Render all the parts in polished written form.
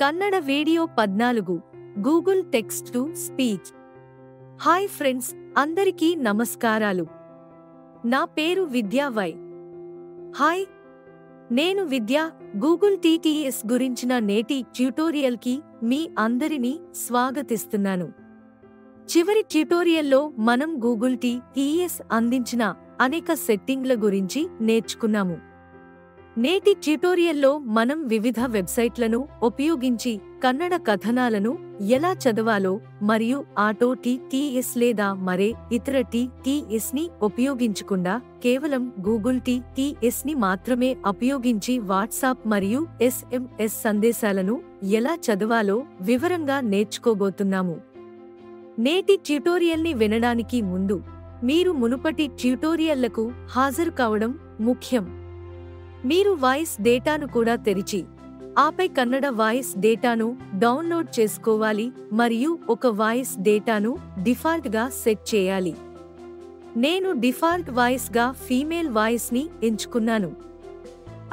Kannada video 14 Google text to speech. Hi friends, అందరికీ నమస్కారాలు. నా పేరు విద్యా వై. హాయ్, నేను విద్య. గూగుల్ టీటీఎస్ గురించిన నేటి ట్యుటోరియల్కి మీ అందరినీ స్వాగతిస్తున్నాను. చివరి ట్యుటోరియల్లో మనం గూగుల్ టీటీఎస్ అందించిన అనేక సెట్టింగ్ల గురించి నేర్చుకున్నాము. నేటి ట్యుటోరియల్లో మనం వివిధ వెబ్సైట్లను ఉపయోగించి కన్నడ కథనాలను ఎలా చదవాలో మరియు ఆటో టీటీఎస్ లేదా మరే ఇతర టీటీఎస్ ని ఉపయోగించకుండా కేవలం గూగుల్ టీటీఎస్ ని మాత్రమే ఉపయోగించి వాట్సాప్ మరియు SMS సందేశాలను ఎలా చదవాలో వివరంగా నేర్చుకోబోతున్నాము. నేటి ట్యుటోరియల్ని వినడానికి ముందు మీరు మునుపటి ట్యుటోరియల్లకు హాజరు కావడం ముఖ్యం. మీరు వాయిస్ డేటాను కూడా తెరిచి ఆపై కన్నడ వాయిస్ డేటాను డౌన్లోడ్ చేసుకోవాలి మరియు ఒక వాయిస్ డేటాను డిఫాల్ట్గా సెట్ చేయాలి. నేను డిఫాల్ట్ వాయిస్గా ఫీమేల్ వాయిస్ని ఎంచుకున్నాను.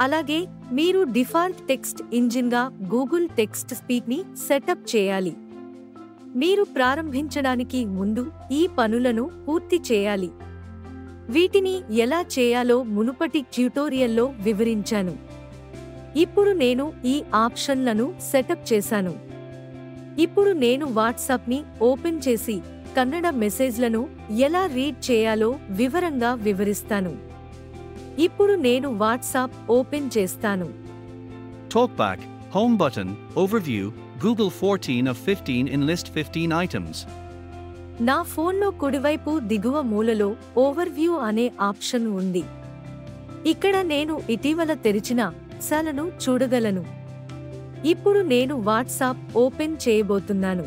అలాగే మీరు డిఫాల్ట్ టెక్స్ట్ ఇంజిన్గా గూగుల్ టెక్స్ట్ స్పీక్ని సెటప్ చేయాలి. మీరు ప్రారంభించడానికి ముందు ఈ పనులను పూర్తి చేయాలి. వీటిని ఎలా చేయాలో మునుపటి ట్యుటోరియల్లో వివరించాను. ఇప్పుడు నేను ఈ ఆప్షన్లను సెటప్ చేశాను. ఇప్పుడు నేను వాట్సాప్ని ఓపెన్ చేసి కన్నడ మెసేజ్లను ఎలా రీడ్ చేయాలో వివరంగా వివరిస్తాను. ఇప్పుడు నేను వాట్సాప్ ఓపెన్ చేస్తాను. Talkback, Home button, Overview, Google 14 of 15 in list 15 items. నా ఫోన్లో కుడివైపు దిగువ మూలలో ఓవర్వ్యూ అనే ఆప్షన్ ఉంది. ఇక్కడ నేను ఇటీవల తెరిచిన లను చూడగలను. ఇప్పుడు నేను వాట్సాప్ ఓపెన్ చేయబోతున్నాను.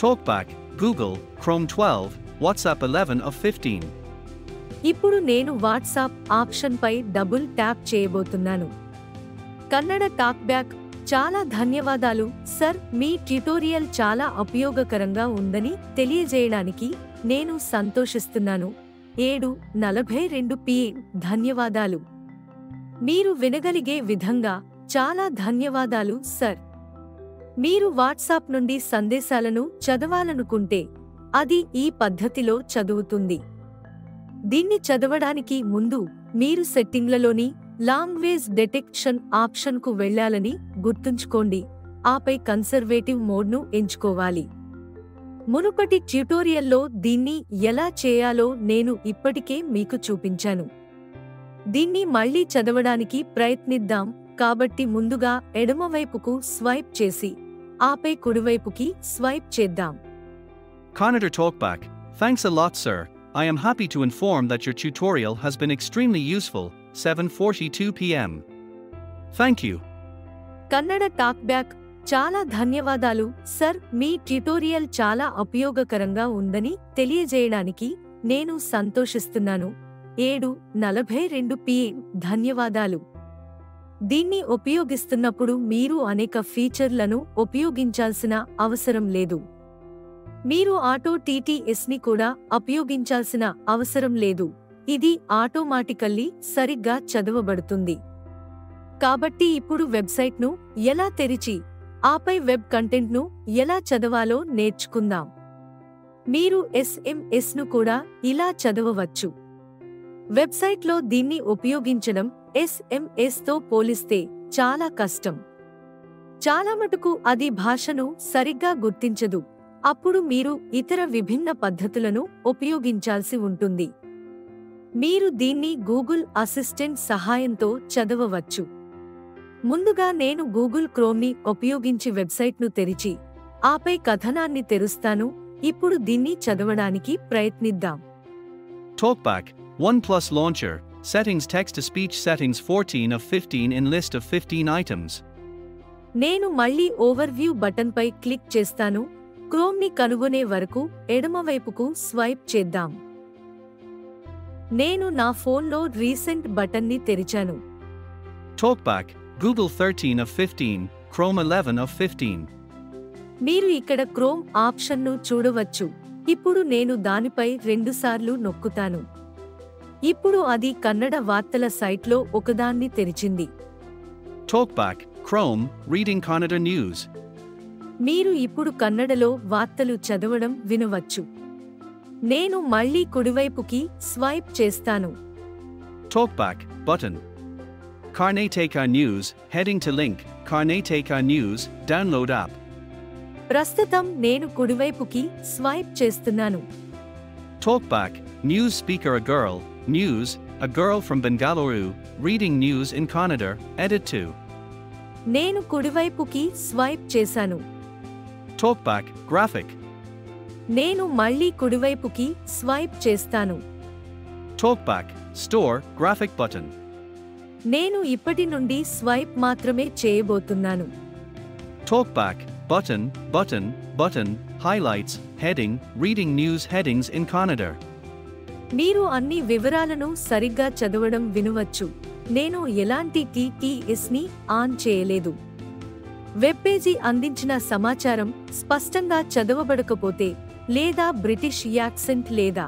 Talkback, Google, Chrome 12, WhatsApp 11 of 15. ఇప్పుడు నేను వాట్సాప్ ఆప్షన్పై డబుల్ ట్యాప్ చేయబోతున్నాను. కన్నడ టాక్బ్యాక్. చాలా ధన్యవాదాలు సర్, మీ ట్యుటోరియల్ చాలా ఉపయోగకరంగా ఉందని తెలియజేయడానికి నేను సంతోషిస్తున్నాను. 7:42 PM. ధన్యవాదాలు. మీరు వినగలిగే విధంగా చాలా ధన్యవాదాలు సర్. మీరు వాట్సాప్ నుండి సందేశాలను చదవాలనుకుంటే అది ఈ పద్ధతిలో చదువుతుంది. దీన్ని చదవడానికి ముందు మీరు సెట్టింగ్లలోని లాంగ్వేజ్ డిటెక్షన్ ఆప్షన్కు వెళ్లాలని గుర్తుంచుకోండి. ఆపై కన్సర్వేటివ్ మోడ్ను ఎంచుకోవాలి. మునుపటి ట్యుటోరియల్లో దీన్ని ఎలా చేయాలో నేను ఇప్పటికే మీకు చూపించాను. దీన్ని మళ్లీ చదవడానికి ప్రయత్నిద్దాం. కాబట్టి ముందుగా ఎడమవైపుకు స్వైప్ చేసి ఆపై కుడివైపుకి స్వైప్ చేద్దాం. Kannada Talkback, thanks a lot sir. I am happy to inform that your tutorial has been extremely useful. 7:42 PM. Thank you. Kannada టాక్బ్యాక్. చాలా ధన్యవాదాలు సర్, మీ ట్యుటోరియల్ చాలా ఉపయోగకరంగా ఉందని తెలియజేయడానికి నేను సంతోషిస్తున్నాను. 7:42 PM. ధన్యవాదాలు. దీన్ని ఉపయోగిస్తున్నప్పుడు మీరు అనేక ఫీచర్లను ఉపయోగించాల్సిన అవసరం లేదు. మీరు ఆటో టీటీఎస్ని కూడా ఉపయోగించాల్సిన అవసరం లేదు. ఇది ఆటోమాటికల్లీ సరిగ్గా చదవబడుతుంది. కాబట్టి ఇప్పుడు వెబ్సైట్ను ఎలా తెరిచి ఆపై వెబ్ కంటెంట్ను ఎలా చదవాలో నేర్చుకుందాం. మీరు SMSను కూడా ఇలా చదవవచ్చు. వెబ్సైట్లో దీన్ని ఉపయోగించడం SMSతో పోలిస్తే చాలా కష్టం. చాలా మటుకు అది భాషను సరిగ్గా గుర్తించదు. అప్పుడు మీరు ఇతర విభిన్న పద్ధతులను ఉపయోగించాల్సి ఉంటుంది. మీరు దీన్ని గూగుల్ అసిస్టెంట్ సహాయంతో చదవవచ్చు. ముందుగా నేను గూగుల్ క్రోమ్ని ఉపయోగించి వెబ్సైట్ను తెరిచి ఆపై కథనాన్ని తెరుస్తాను. ఇప్పుడు దీన్ని చదవడానికి ప్రయత్నిద్దాం. Talkback, OnePlus Launcher, Settings Text-to-Speech Settings 14 of 15 in list of 15 items. నేను మళ్ళీ ఓవర్వ్యూ బటన్పై క్లిక్ చేస్తాను. క్రోమ్ని కనుగొనే వరకు ఎడమవైపుకు స్వైప్ చేద్దాం. నేను నా ఫోన్లో రీసెంట్ బటన్ని తెరిచాను. Talkback, Google 13 of 15, Chrome 11 of 15. మీరు ఇక్కడ క్రోమ్ ఆప్షన్ను చూడవచ్చు. ఇప్పుడు నేను దానిపై 2 సార్లు నొక్కుతాను. ఇప్పుడు అది కన్నడ వార్తల సైట్లో ఒకదాన్ని తెరిచింది. Talkback, Chrome, reading Kannada news. మీరు ఇప్పుడు కన్నడలో వార్తలు చదవడం వినవచ్చు. నేను మళ్ళీ కుడివైపుకి స్వైప్ చేస్తాను. Talkback, button. Karnataka News, heading to link, Karnataka News, download app. ప్రస్తుతం నేను కుడివైపుకి స్వైప్ చేస్తున్నాను. Talkback, news speaker a girl from Bengaluru, reading news in Kannada, edit 2. నేను కుడివైపుకి స్వైప్ చేశాను. Talkback, graphic. నేను మళ్ళీ కుడివైపుకి స్వైప్ చేస్తాను. Talkback, store, graphic button. నేను ఇప్పటి నుండి స్వైప్ మాత్రమే చేయబోతున్నాను. Talkback, button, highlights, heading, reading news headings in Kannada. మీరు అన్ని వివరాలను సరిగ్గా చదవడం వినవచ్చు. నేను ఎలాంటి టీటీఎస్ని ఆన్ చేయలేదు. వెబ్ పేజీ అందించిన సమాచారం స్పష్టంగా చదవబడకపోతే లేదా బ్రిటిష్ యాక్సెంట్ లేదా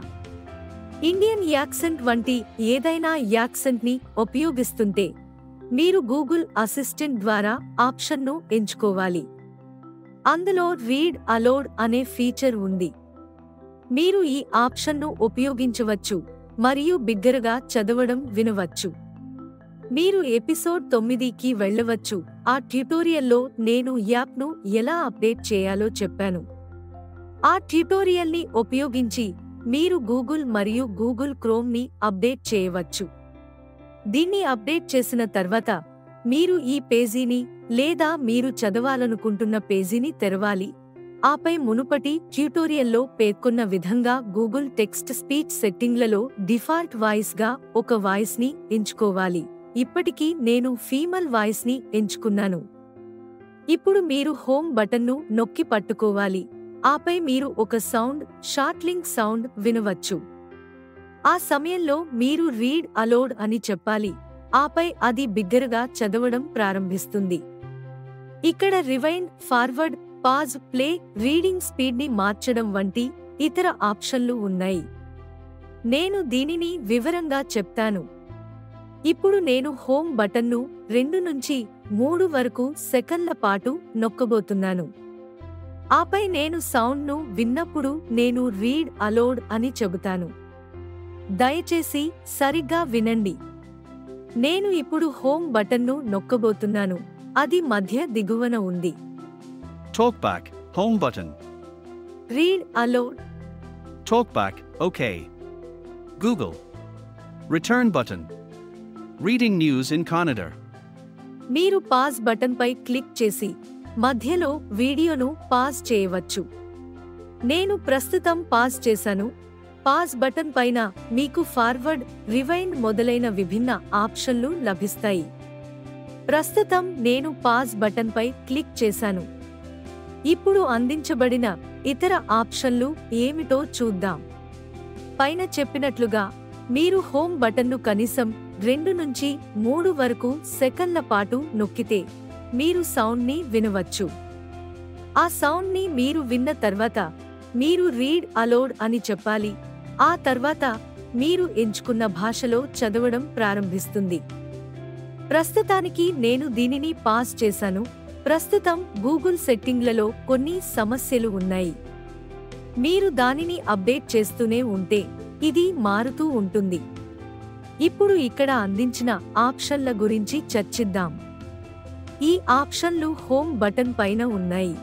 ఇండియన్ యాక్సెంట్ వంటి ఏదైనా యాక్సెంట్ని ఉపయోగిస్తుంటే మీరు గూగుల్ అసిస్టెంట్ ద్వారా ఆప్షన్ను ఎంచుకోవాలి. అందులో రీడ్ అలౌడ్ అనే ఫీచర్ ఉంది. మీరు ఈ ఆప్షన్ను ఉపయోగించవచ్చు మరియు బిగ్గరగా చదవడం వినవచ్చు. మీరు ఎపిసోడ్ 9కి వెళ్ళవచ్చు. ఆ ట్యుటోరియల్లో నేను యాప్ను ఎలా అప్డేట్ చేయాలో చెప్పాను. ఆ ట్యుటోరియల్ని ఉపయోగించి మీరు గూగుల్ మరియు గూగుల్ క్రోమ్ని అప్డేట్ చేయవచ్చు. దీన్ని అప్డేట్ చేసిన తర్వాత మీరు ఈ పేజీని లేదా మీరు చదవాలనుకుంటున్న పేజీని తెరవాలి. ఆపై మునుపటి ట్యుటోరియల్లో పేర్కొన్న విధంగా గూగుల్ టెక్స్ట్ స్పీచ్ సెట్టింగ్లలో డిఫాల్ట్ వాయిస్గా ఒక వాయిస్ని ఎంచుకోవాలి. ఇప్పటికీ నేను ఫీమేల్ వాయిస్ని ఎంచుకున్నాను. ఇప్పుడు మీరు హోమ్ బటన్ను నొక్కి పట్టుకోవాలి. ఆపై మీరు ఒక షార్ట్లింక్ సౌండ్ వినవచ్చు. ఆ సమయంలో మీరు రీడ్ అలౌడ్ అని చెప్పాలి. ఆపై అది బిగ్గరగా చదవడం ప్రారంభిస్తుంది. ఇక్కడ rewind, forward, pause, play, reading స్పీడ్ని మార్చడం వంటి ఇతర ఆప్షన్లు ఉన్నాయి. నేను దీనిని వివరంగా చెప్తాను. ఇప్పుడు నేను హోమ్ బటన్ను 2 నుంచి 3 వరకు సెకన్ల పాటు నొక్కబోతున్నాను. ఆపై నేను సౌండ్ను విన్నప్పుడు నేను రీడ్ అలౌడ్ అని చెబుతాను. దయచేసి సరిగ్గా వినండి. నేను ఇప్పుడు హోమ్ బటన్ను నొక్కబోతున్నాను. అది మధ్య దిగువన ఉంది. Talkback, home button. Read allowed. Talkback, okay. Google. Return button. Reading news in Kannada. మీరు పాజ్ బటన్పై క్లిక్ చేసి మధ్యలో వీడియోను పాజ్ చేయవచ్చు. నేను ప్రస్తుతం పాజ్ చేశాను. పాజ్ బటన్ పైన మీకు ఫార్వర్డ్, రివైండ్ మొదలైన విభిన్న ఆప్షన్లు లభిస్తాయి. ప్రస్తుతం నేను పాజ్ బటన్పై క్లిక్ చేశాను. ఇప్పుడు అందించబడిన ఇతర ఆప్షన్లు ఏమిటో చూద్దాం. పైన చెప్పినట్లుగా మీరు హోమ్ బటన్ను కనీసం 2 నుంచి 3 వరకు సెకన్ల పాటు నొక్కితే మీరు సౌండ్ని వినవచ్చు. ఆ సౌండ్ని మీరు విన్న తర్వాత మీరు రీడ్ అలౌడ్ అని చెప్పాలి. ఆ తర్వాత మీరు ఎంచుకున్న భాషలో చదవడం ప్రారంభిస్తుంది. ప్రస్తుతానికి నేను దీనిని పాజ్ చేశాను. ప్రస్తుతం గూగుల్ సెట్టింగ్లలో కొన్ని సమస్యలు ఉన్నాయి. మీరు దానిని అప్డేట్ చేస్తూనే ఉంటే ఇది మారుతూ ఉంటుంది. ఇప్పుడు ఇక్కడ అందించిన ఆప్షన్ల గురించి చర్చిద్దాం. ఈ ఆప్షన్లు హోమ్ బటన్ పైన ఉన్నాయి.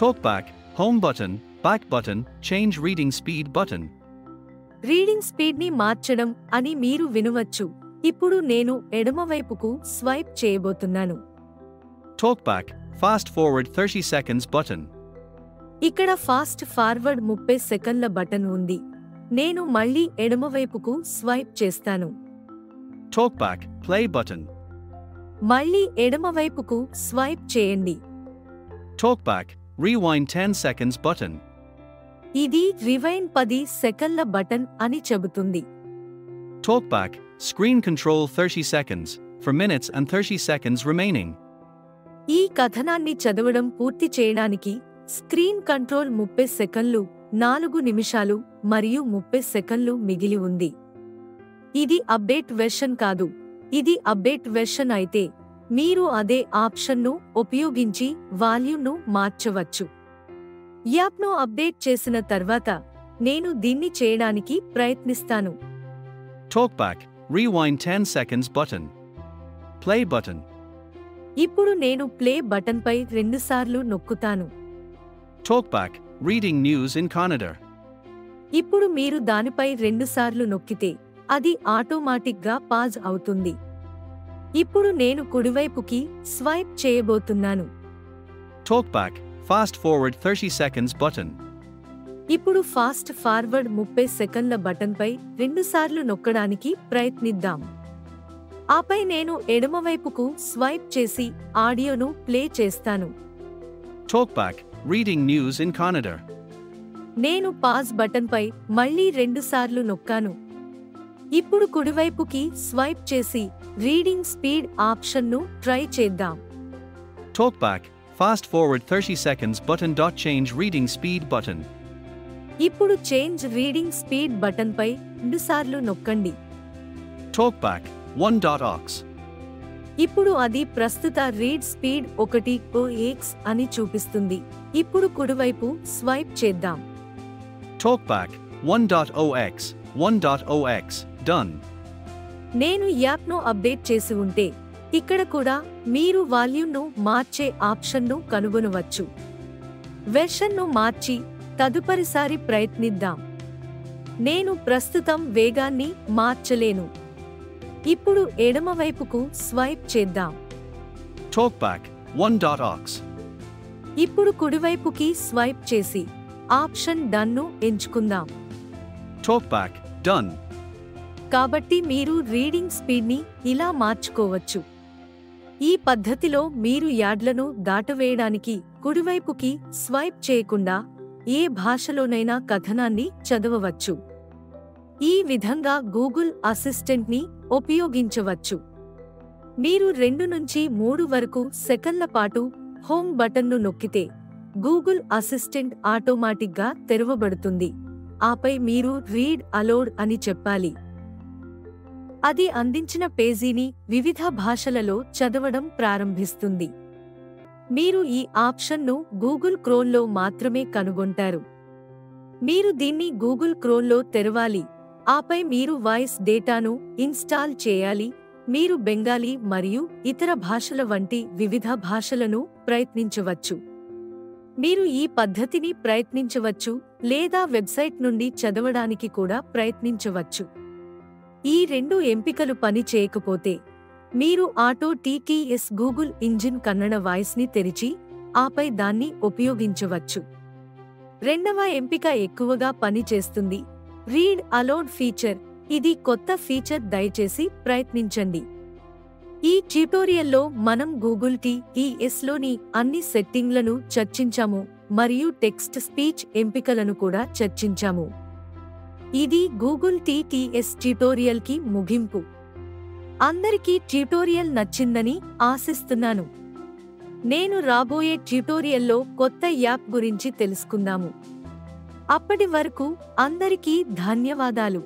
Talkback, home button, back button, change reading speed button. Reading స్పీడ్ని మార్చడం అని మీరు వినవచ్చు. ఇప్పుడు నేను ఎడమవైపుకు స్వైప్ చేయబోతున్నాను. Talkback, fast forward 30 seconds button. ఇక్కడ ఫాస్ట్ ఫార్వర్డ్ 30 సెకన్ల బటన్ ఉంది. నేను మళ్ళీ ఎడమవైపుకు స్వైప్ చేస్తాను. Talkback, play button. మళ్ళీ ఎడమవైపుకు స్వైప్ చేయండి. Talkback, rewind 10 seconds button. ఇది రివైండ్ 10 సెకన్ల బటన్ అని చెబుతుంది. Talkback, screen control 30 seconds, for minutes and 30 seconds remaining. ఈ కథనాన్ని చదవడం పూర్తి చేయడానికి స్క్రీన్ కంట్రోల్ 30 సెకన్లు, 4 నిమిషాలు మరియు 30 సెకన్లు మిగిలి ఉంది. ఇది అప్డేట్ వెర్షన్ కాదు. ఇది అప్డేట్ వెర్షన్ అయితే మీరు అదే ఆప్షన్ను ఉపయోగించి వాల్యూమ్ను మార్చవచ్చు. యాప్ను అప్డేట్ చేసిన తర్వాత నేను దీన్ని చేయడానికి ప్రయత్నిస్తాను. Talkback, rewind 10 seconds button. Play button. ఇప్పుడు నేను ప్లే బటన్పై రెండుసార్లు నొక్కుతాను. Talkback, reading news in Kannada. ఇప్పుడు మీరు దానిపై రెండుసార్లు నొక్కితే అది ఆటోమాటిక్గా పాజ్ అవుతుంది. ఇప్పుడు నేను కుడివైపుకి స్వైప్ చేయబోతున్నాను. Talkback, fast forward 30 seconds button. ఇప్పుడు ఫాస్ట్ ఫార్వర్డ్ 30 సెకన్ల బటన్పై రెండుసార్లు నొక్కడానికి ప్రయత్నిద్దాం. ఆపై నేను ఎడమవైపుకు స్వైప్ చేసి ఆడియోను ప్లే చేస్తాను. Talkback, reading news in Kannada. నేను పాజ్ బటన్పై మళ్ళీ రెండుసార్లు నొక్కాను. ఇప్పుడు కుడివైపుకి స్వైప్ చేసి రీడింగ్ స్పీడ్ ఆప్షన్ను ట్రై చేద్దాం. Talkback, fast forward 30 seconds button. Change reading speed button. ఇప్పుడు చేంజ్ రీడింగ్ స్పీడ్ బటన్పై రెండుసార్లు నొక్కండి. Talkback, 1.aux. ఇప్పుడు అది ప్రస్తుత రీడ్ స్పీడ్ 1.x అని చూపిస్తుంది. ఇప్పుడు కుడివైపు స్వైప్ చేద్దాం. Talkback, 1.ox, 1.ox, done. నేను యాప్ను అప్డేట్ చేసి ఉంటే ఇక్కడ కూడా మీరు వాల్యూమ్ను మార్చే ఆప్షన్ను కనుగొనవచ్చు. వెర్షన్ను మార్చి తదుపరిసారి ప్రయత్నిద్దాం. నేను ప్రస్తుతం వేగాన్ని మార్చలేను. ఇప్పుడు ఎడమవైపుకు స్వైప్ చేద్దాం. Talkback, 1.aux. ఇప్పుడు కుడివైపుకి స్వైప్ చేసి ఆప్షన్ డన్ను ఎంచుకుందాం. Talkback, done. కాబట్టి మీరు రీడింగ్ స్పీడ్ని ఇలా మార్చుకోవచ్చు. ఈ పద్ధతిలో మీరు యాడ్లను దాటవేయడానికి కుడివైపుకి స్వైప్ చేయకుండా ఏ భాషలోనైనా కథనాన్ని చదవవచ్చు. ఈ విధంగా గూగుల్ అసిస్టెంట్ని ఉపయోగించవచ్చు. మీరు 2 నుంచి 3 వరకు సెకన్ల పాటు హోమ్ బటన్ను నొక్కితే గూగుల్ అసిస్టెంట్ ఆటోమాటిక్గా తెరవబడుతుంది. ఆపై మీరు రీడ్ అలౌడ్ అని చెప్పాలి. అది అందించిన పేజీని వివిధ భాషలలో చదవడం ప్రారంభిస్తుంది. మీరు ఈ ఆప్షన్ను గూగుల్ క్రోమ్లో మాత్రమే కనుగొంటారు. మీరు దీన్ని గూగుల్ క్రోమ్లో తెరవాలి. ఆపై మీరు వాయిస్ డేటాను ఇన్స్టాల్ చేయాలి. మీరు బెంగాలీ మరియు ఇతర భాషల వంటి వివిధ భాషలను ప్రయత్నించవచ్చు. మీరు ఈ పద్ధతిని ప్రయత్నించవచ్చు లేదా వెబ్సైట్ నుండి చదవడానికి కూడా ప్రయత్నించవచ్చు. ఈ 2 ఎంపికలు పని చేయకపోతే మీరు auto TTS Google engine Kannada వాయిస్ని తెరిచి ఆపై దాన్ని ఉపయోగించవచ్చు. రెండవ ఎంపిక ఎక్కువగా పని చేస్తుంది. Read allowed feature. ఇది కొత్త ఫీచర్, దయచేసి ప్రయత్నించండి. ఈ ట్యుటోరియల్లో మనం గూగుల్ టీటీఎస్లోని అన్ని సెట్టింగ్లను చర్చించాము మరియు టెక్స్ట్ స్పీచ్ ఎంపికలను కూడా చర్చించాము. ఇది గూగుల్ టీటీఎస్ ట్యుటోరియల్కి ముగింపు. అందరికీ ట్యుటోరియల్ నచ్చిందని ఆశిస్తున్నాను. నేను రాబోయే ట్యుటోరియల్లో కొత్త యాప్ గురించి తెలుసుకుందాము. అప్పటి వరకు అందరికీ ధన్యవాదాలు.